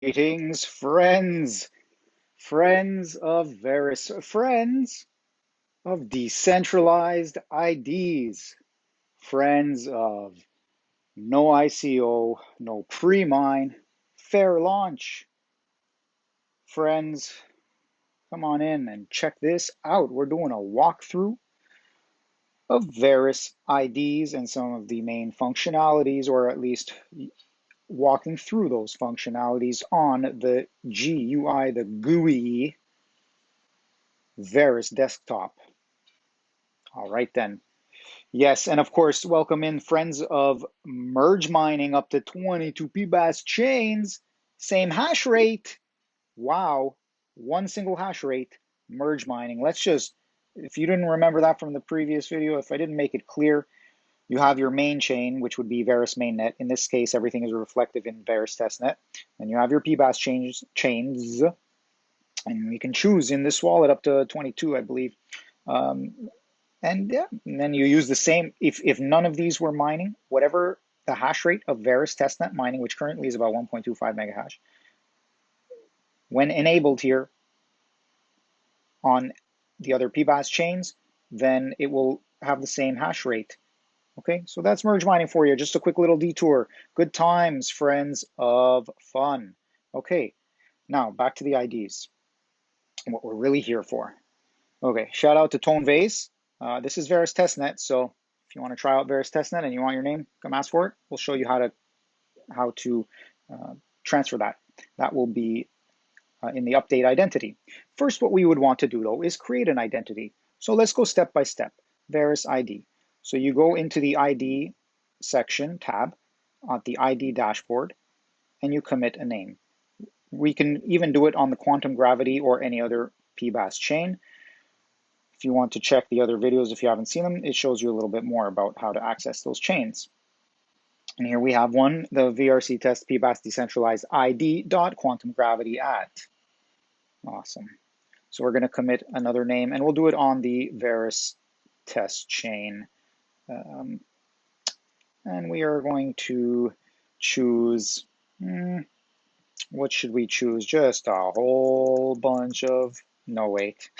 Greetings, friends, friends of Verus, friends of decentralized IDs, friends of no ICO, no pre-mine, fair launch. Friends, come on in and check this out. We're doing a walkthrough of Verus IDs and some of the main functionalities, or at least walking through those functionalities on the GUI, the GUI Verus Desktop. All right then. Yes, and of course, welcome in friends of merge mining up to 22 PBAS chains. Same hash rate. Wow. One single hash rate, merge mining. Let's just, if you didn't remember that from the previous video, if I didn't make it clear, you have your main chain, which would be Verus mainnet. In this case, everything is reflective in Verus Testnet. And you have your PBAS chains, and we can choose in this wallet up to 22, I believe. And yeah, and then you use the same, if none of these were mining, whatever the hash rate of Verus Testnet mining, which currently is about 1.25 mega hash, when enabled here on the other PBAS chains, then it will have the same hash rate. Okay, so that's merge mining for you. Just a quick little detour. Good times, friends of fun. Okay, now back to the IDs and what we're really here for. Okay, shout out to Tone Vase. This is Verus Testnet, so if you want to try out Verus Testnet and you want your name, come ask for it. We'll show you how to transfer that. That will be in the update identity. First, what we would want to do though is create an identity. So let's go step by step. Verus ID. So you go into the ID section tab at the ID dashboard and you commit a name. We can even do it on the quantum gravity or any other PBAS chain. If you want to check the other videos, if you haven't seen them, it shows you a little bit more about how to access those chains. And here we have one, the VRC test PBAS decentralized ID dot quantum gravity at. Awesome. So we're going to commit another name, and we'll do it on the Verus test chain. And we are going to choose, what should we choose? Just a whole bunch of, no wait,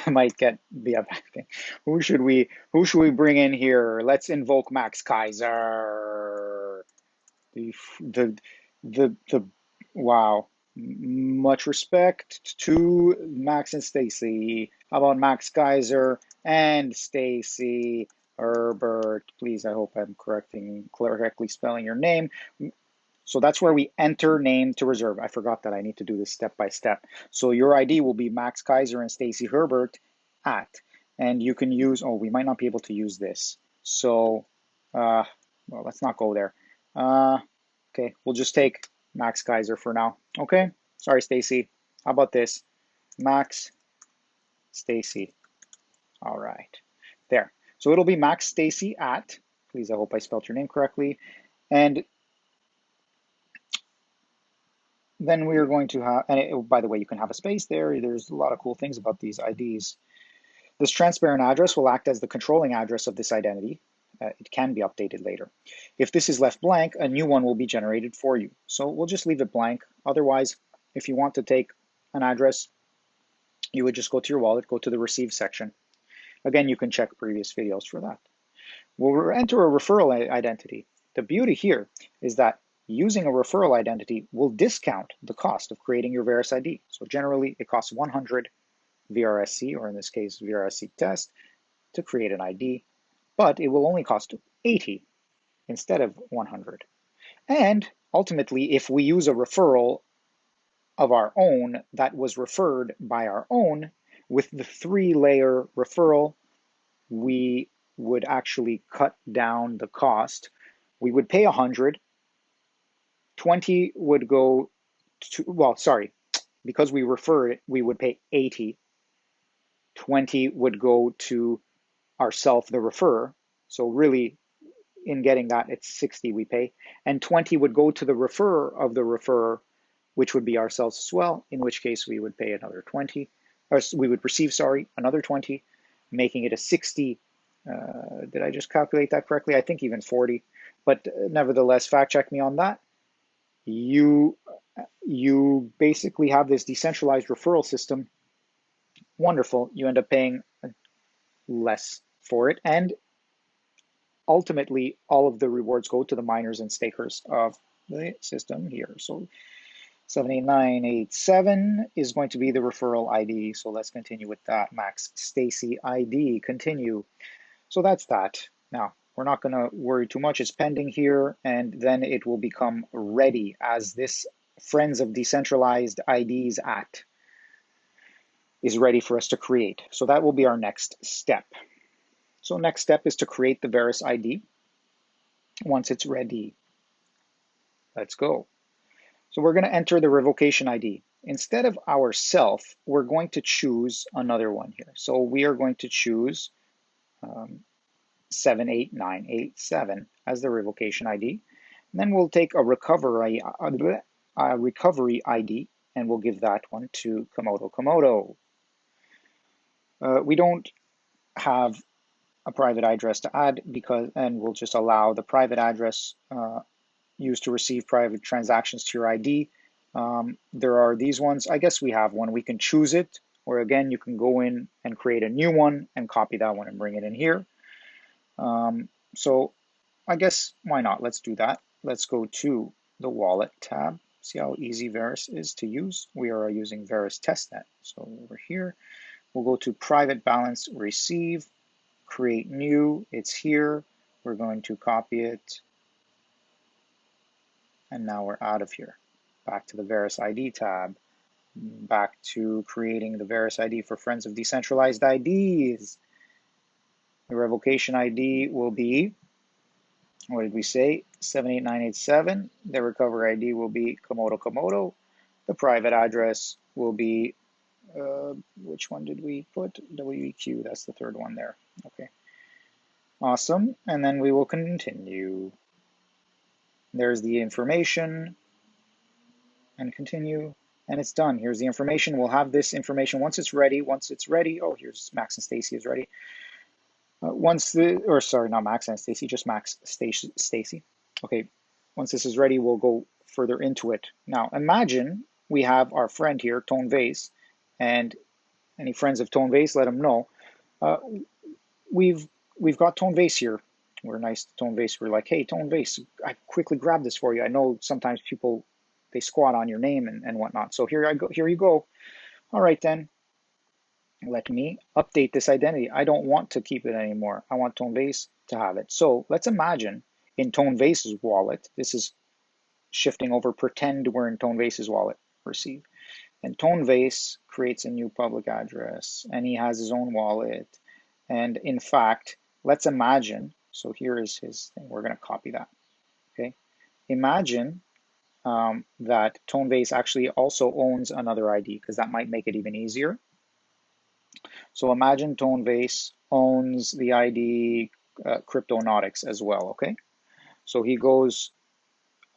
might be affecting. Who should we bring in here? Let's invoke Max Kaiser. The wow. Much respect to Max and Stacy. How about Max Kaiser and Stacy Herbert? Please, I hope I'm correctly spelling your name. So that's where we enter name to reserve. I forgot that I need to do this step by step. So your ID will be Max Kaiser and Stacy Herbert at, and you can use, oh, we might not be able to use this. So, well, let's not go there. Okay, we'll just take Max Kaiser for now. Okay, sorry, Stacy. How about this? Max Stacy. All right, there. So it'll be Max Stacy at, please, I hope I spelled your name correctly. And then we are going to have, and by the way, you can have a space there. There's a lot of cool things about these IDs. This transparent address will act as the controlling address of this identity. It can be updated later. If this is left blank, a new one will be generated for you. So we'll just leave it blank. Otherwise, if you want to take an address, you would just go to your wallet, go to the receive section. Again, you can check previous videos for that. We'll enter a referral identity. The beauty here is that using a referral identity will discount the cost of creating your Verus ID. So generally, it costs 100 VRSC, or in this case, VRSC test, to create an ID, but it will only cost 80 instead of 100. And ultimately, if we use a referral of our own that was referred by our own, with the 3-layer referral, we would actually cut down the cost. We would pay 100, 20 would go to, well, sorry, because we refer it, we would pay 80. 20 would go to ourself, the referrer. So really, in getting that, it's 60 we pay. And 20 would go to the referrer of the referrer, which would be ourselves as well, in which case we would pay another 20, or we would receive, sorry, another 20, making it a 60. Did I just calculate that correctly? I think even 40. But nevertheless, fact check me on that. You you basically have this decentralized referral system. Wonderful. You end up paying less for it. And ultimately, all of the rewards go to the miners and stakers of the system here. So 78987 is going to be the referral ID. So let's continue with that. Max Stacy ID, continue. So that's that. Now, we're not going to worry too much. It's pending here, and then it will become ready as this Friends of Decentralized IDs Act is ready for us to create. So that will be our next step. So next step is to create the Verus ID. Once it's ready, let's go. So we're going to enter the revocation ID. Instead of ourself, we're going to choose another one here. So we are going to choose 78987 as the revocation ID. And then we'll take a recovery ID and we'll give that one to Komodo. We don't have a private address to add and we'll just allow the private address used to receive private transactions to your ID. There are these ones. I guess we have one. We can choose it, or again, you can go in and create a new one and copy that one and bring it in here. So I guess why not? Let's do that. Let's go to the wallet tab. See how easy Verus is to use. We are using Verus Testnet. So over here, we'll go to private balance receive, create new. It's here. We're going to copy it. And now we're out of here. Back to the Verus ID tab. Back to creating the Verus ID for Friends of Decentralized IDs. The revocation ID will be, what did we say? 78987. The recovery ID will be Komodo. The private address will be, which one did we put? WEQ, that's the third one there. Okay. Awesome. And then we will continue. There's the information and continue. And it's done. Here's the information. We'll have this information once it's ready. Oh, here's Max and Stacy is ready. Not Max and Stacy, just Max Stacy. Okay, once this is ready, we'll go further into it. Now, imagine we have our friend here, Tone Vase, and any friends of Tone Vase, let them know. We've got Tone Vase here. We're nice to Tone Vase. We're like, hey, Tone Vase, I quickly grabbed this for you. I know sometimes people, they squat on your name and whatnot. So here you go. All right, then. Let me update this identity. I don't want to keep it anymore. I want Tone Vase to have it. So let's imagine in Tone Vase's wallet, this is shifting over, pretend we're in Tone Vase's wallet, receive. And Tone Vase creates a new public address and he has his own wallet. And in fact, let's imagine, so here is his thing. We're going to copy that. Okay. Imagine that Tone Vase actually also owns another ID because that might make it even easier. So imagine Tone Vase owns the ID Cryptonautics as well, okay? So he goes,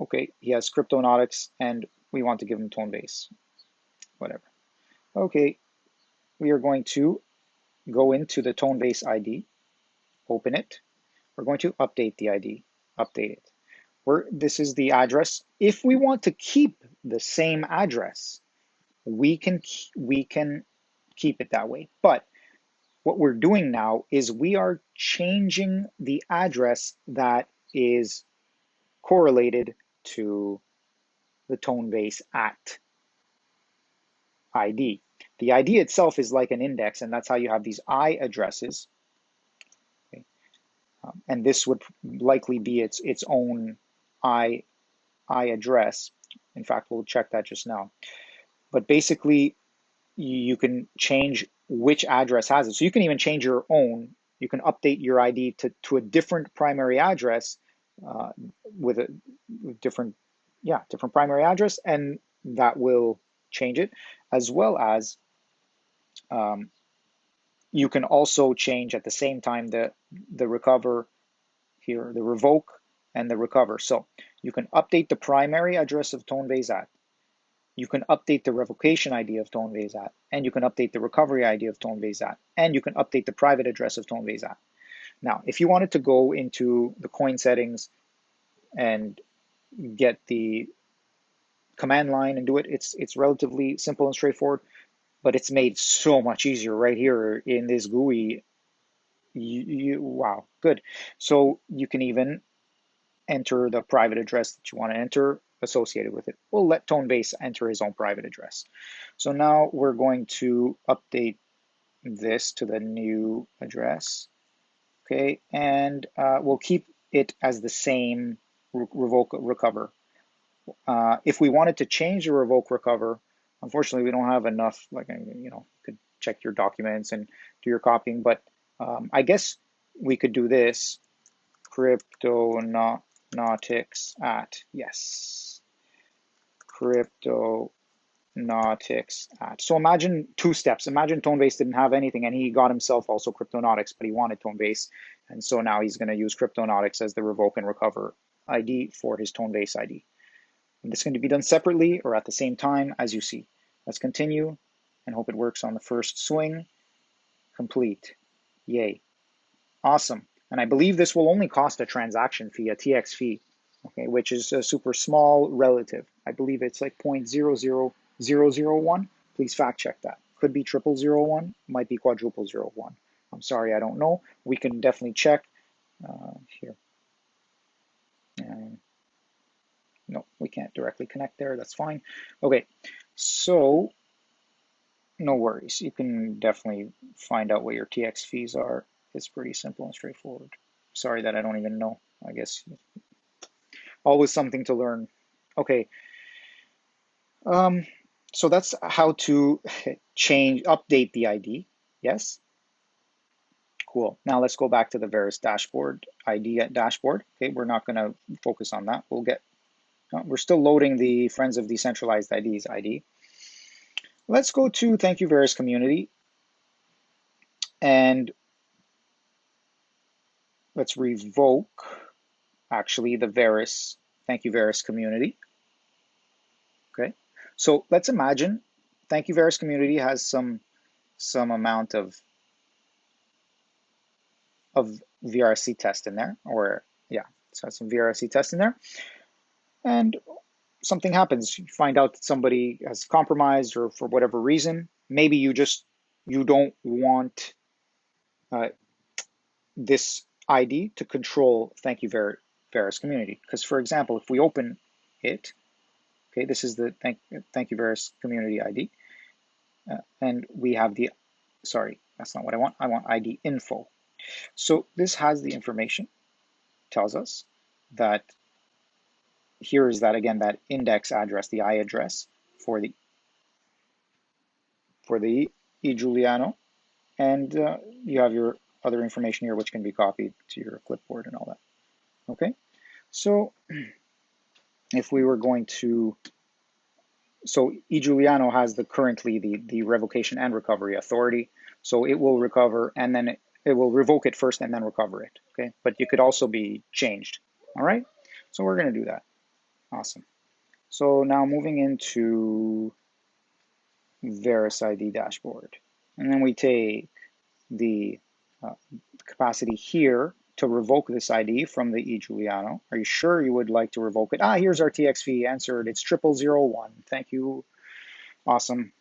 okay, he has Cryptonautics and we want to give him Tone Vase, whatever. Okay, we are going to go into the Tone Vase ID, open it. We're going to update the ID, update it. This is the address. If we want to keep the same address, we can keep it that way. But what we're doing now is we are changing the address that is correlated to the Tone Vase at ID. The ID itself is like an index, and that's how you have these I addresses. Okay. And this would likely be its own I address. In fact, we'll check that just now. But basically, you can change which address has it. So you can even change your own. You can update your ID to a different primary address with a different primary address, and that will change it, as well as you can also change at the same time the recover here, the revoke and the recover. So you can update the primary address of Tone Vase at. You can update the revocation ID of Tone Vase at, and you can update the recovery ID of Tone Vase at, and you can update the private address of Tone Vase at. Now, if you wanted to go into the coin settings and get the command line and do it. It's relatively simple and straightforward, but it's made so much easier right here in this GUI. Wow, good. So you can even enter the private address that you want to enter associated with it. We'll let Tonebase enter his own private address. So now we're going to update this to the new address. Okay, and we'll keep it as the same Revoke Recover. If we wanted to change the Revoke Recover, unfortunately we don't have enough, like, you know, you could check your documents and do your copying, but I guess we could do this, cryptonautics at, yes, cryptonautics at. So imagine two steps. Imagine Tonebase didn't have anything and he got himself also Cryptonautics, but he wanted Tonebase. And so now he's going to use Cryptonautics as the Revoke and Recover ID for his Tonebase ID. And this is going to be done separately or at the same time, as you see. Let's continue and hope it works on the first swing. Complete. Yay. Awesome. And I believe this will only cost a transaction fee, a TX fee, okay, which is a super small relative. I believe it's like 0.00001. Please fact check that. Could be 0001, might be quadruple 01. I'm sorry, I don't know. We can definitely check here. No, we can't directly connect there. That's fine. Okay, so no worries. You can definitely find out what your TX fees are. It's pretty simple and straightforward. Sorry that I don't even know. I guess always something to learn. Okay. So that's how to update the ID. Yes. Cool. Now let's go back to the Verus Dashboard ID dashboard. Okay, we're not going to focus on that. We're still loading the Friends of Decentralized IDs ID. Let's go to Thank You Verus Community and let's revoke actually the Verus Thank You Verus Community. Okay, so let's imagine Thank You Verus Community has some amount of VRC test in there, or yeah, so some VRC test in there, and something happens. You find out that somebody has compromised, or for whatever reason, maybe you don't want this ID to control Thank You Verus Community. Because for example, if we open it, okay, this is the Thank You Verus Community ID, and we have the, sorry, that's not what I want. I want ID info. So this has the information, tells us that here is that, again, that index address, the I address for the eJuliano, and you have your other information here which can be copied to your clipboard and all that. Okay, so if we were going to, so eJuliano has currently the revocation and recovery authority, so it will recover and then it will revoke it first and then recover it. Okay, but you could also be changed. All right, so we're going to do that. Awesome. So now moving into VerusID Dashboard, and then we take the capacity here to revoke this ID from the eJuliano. Are you sure you would like to revoke it? Here's our TX fee answered. It's 0001. Thank you. Awesome.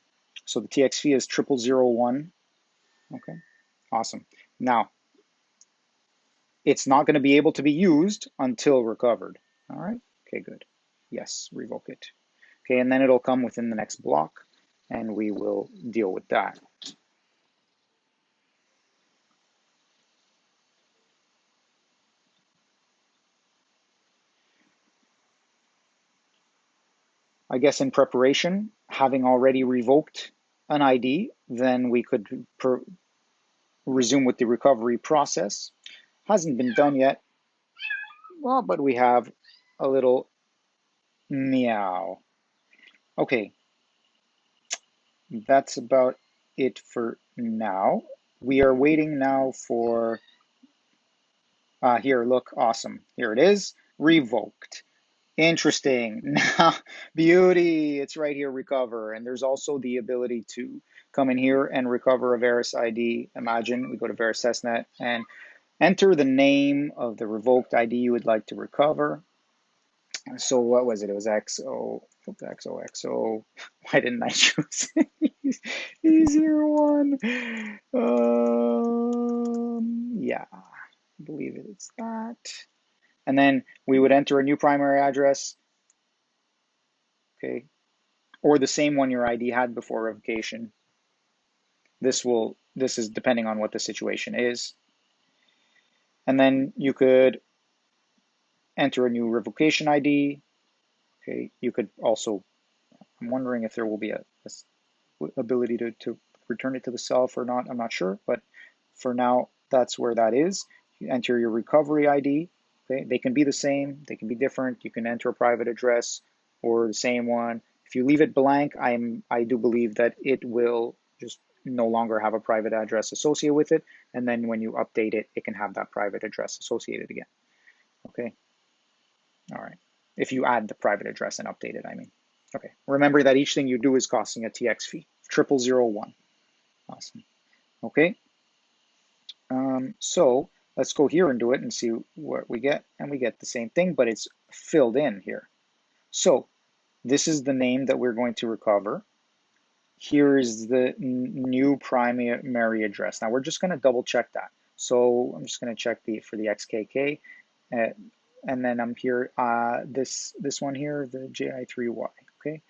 So the TX fee is 0001. Okay, awesome. Now, it's not going to be able to be used until recovered. All right, okay, good. Yes, revoke it. Okay, and then it'll come within the next block and we will deal with that. I guess in preparation, having already revoked an ID, then we could resume with the recovery process. Hasn't been done yet. Well, but we have a little meow. Okay, that's about it for now. We are waiting now for, here, look, awesome. Here it is, revoked. Interesting. Now, beauty, it's right here, recover. And there's also the ability to come in here and recover a Verus ID. Imagine we go to Verus Testnet and enter the name of the revoked ID you would like to recover. So what was it? It was XO. XOXO. Why didn't I choose easier one? Yeah, I believe it's that. And then we would enter a new primary address, okay, or the same one your ID had before revocation. This is depending on what the situation is. And then you could enter a new revocation ID. Okay, you could also, I'm wondering if there will be a ability to return it to the self or not. I'm not sure, but for now, that's where that is. You enter your recovery ID. Okay, they can be the same, they can be different. You can enter a private address or the same one. If you leave it blank, I do believe that it will just no longer have a private address associated with it. And then when you update it, it can have that private address associated again. Okay. All right. If you add the private address and update it, I mean. Okay. Remember that each thing you do is costing a TX fee. 0001. Awesome. Okay. So let's go here and do it and see what we get. And we get the same thing, but it's filled in here. So this is the name that we're going to recover. Here is the new primary address. Now we're just going to double check that. So I'm just going to check for the XKK. And then I'm here, this one here, the JI3Y, okay?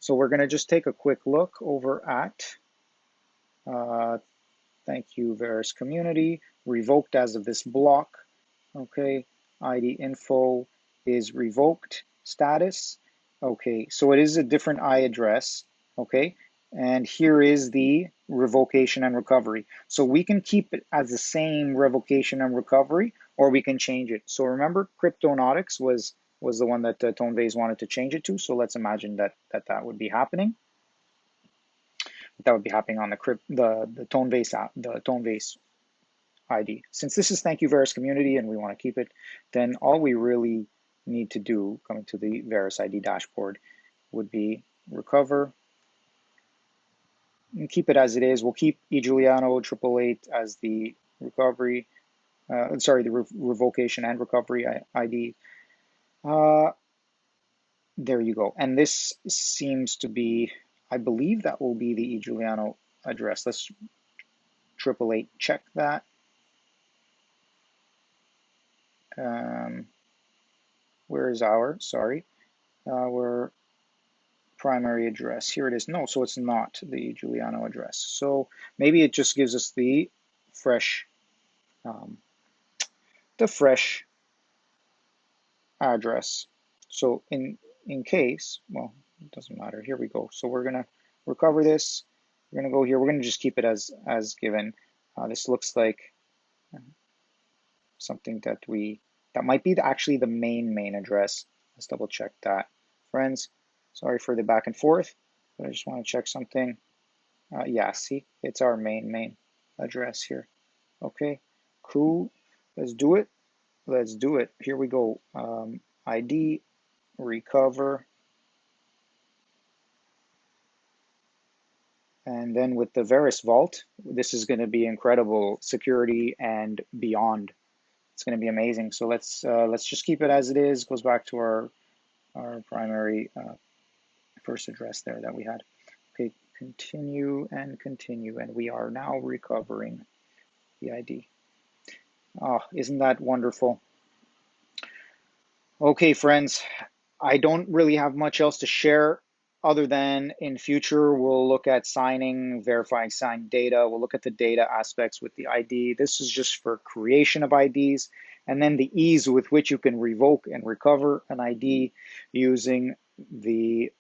So we're gonna just take a quick look over at, thank you, Verus community, revoked as of this block, okay? ID info is revoked status, okay? So it is a different I address, okay? And here is the revocation and recovery. So we can keep it as the same revocation and recovery, or we can change it. So remember, Cryptonautics was the one that ToneVase wanted to change it to. So let's imagine that would be happening. That would be happening on the ToneVase app, the ToneVase ID. Since this is thank you Verus community and we want to keep it, then all we really need to do coming to the Varus ID dashboard would be recover and keep it as it is. We'll keep eGiuliano 888 as the recovery, sorry, the revocation and recovery ID. There you go. And this seems to be, I believe that will be the eGiuliano address. Let's 888 check that. Where is our primary address? Here it is. No, so it's not the eGiuliano address. So maybe it just gives us the fresh address. So in case, well, it doesn't matter. Here we go. So we're gonna recover this. We're gonna go here. We're gonna just keep it as given. This looks like something that might be actually the main address. Let's double check that, friends. Sorry for the back and forth, but I just want to check something. Yeah, see, it's our main address here. Okay, cool. Let's do it. Let's do it. Here we go. ID, recover. And then with the Verus Vault, this is going to be incredible security and beyond. It's going to be amazing. So let's just keep it as it is. Goes back to our primary first address there that we had. Okay, continue, and we are now recovering the ID. Oh, isn't that wonderful? Okay, friends, I don't really have much else to share other than in future we'll look at signing, verifying signed data. We'll look at the data aspects with the ID. This is just for creation of IDs, and then the ease with which you can revoke and recover an ID using the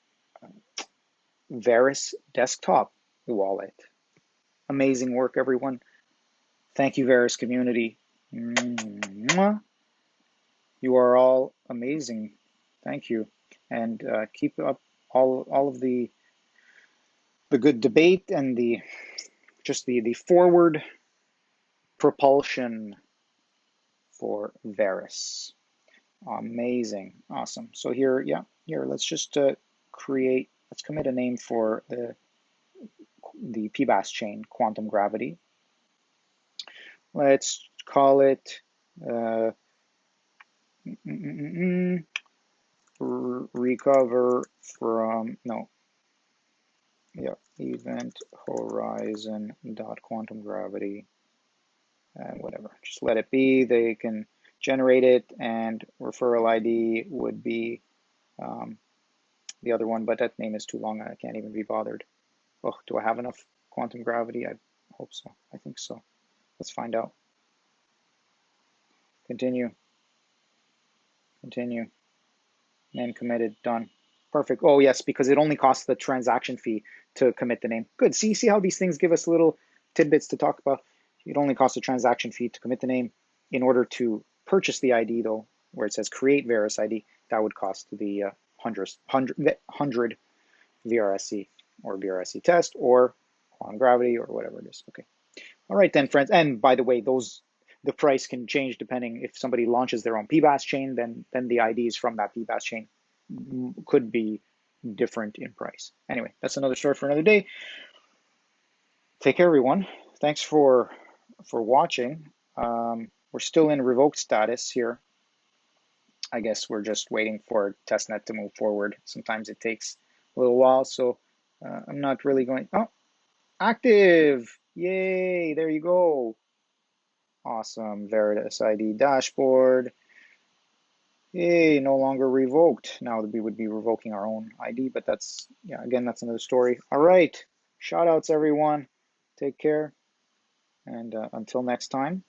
Verus Desktop Wallet. Amazing work, everyone. Thank you, Verus community. You are all amazing. Thank you, and keep up all of the good debate and the forward propulsion for Verus. Amazing, awesome. So here, let's just let's commit a name for the PBAS chain, quantum gravity. Let's call it recover from, no, yeah, event horizon dot quantum gravity, whatever. Just let it be. They can generate it, and referral ID would be the other one, but that name is too long. I can't even be bothered. Oh, do I have enough quantum gravity? I hope so. I think so. Let's find out. Continue. Continue. Name committed. Done. Perfect. Oh, yes, because it only costs the transaction fee to commit the name. Good. See how these things give us little tidbits to talk about? It only costs a transaction fee to commit the name. In order to purchase the ID, though, where it says create Verus ID, that would cost the 100 VRSC or VRSC test or quantum gravity or whatever it is. Okay. All right then, friends. And by the way, the price can change depending if somebody launches their own PBaaS chain, then the IDs from that PBaaS chain could be different in price. Anyway, that's another story for another day. Take care, everyone. Thanks for watching. We're still in revoked status here. I guess we're just waiting for testnet to move forward. Sometimes it takes a little while, so I'm not really going. Oh, active! Yay! There you go. Awesome. Varus Id Dashboard. Yay, no longer revoked. Now we would be revoking our own ID, but that's, yeah, again, that's another story. All right. Shout outs, everyone. Take care. And until next time.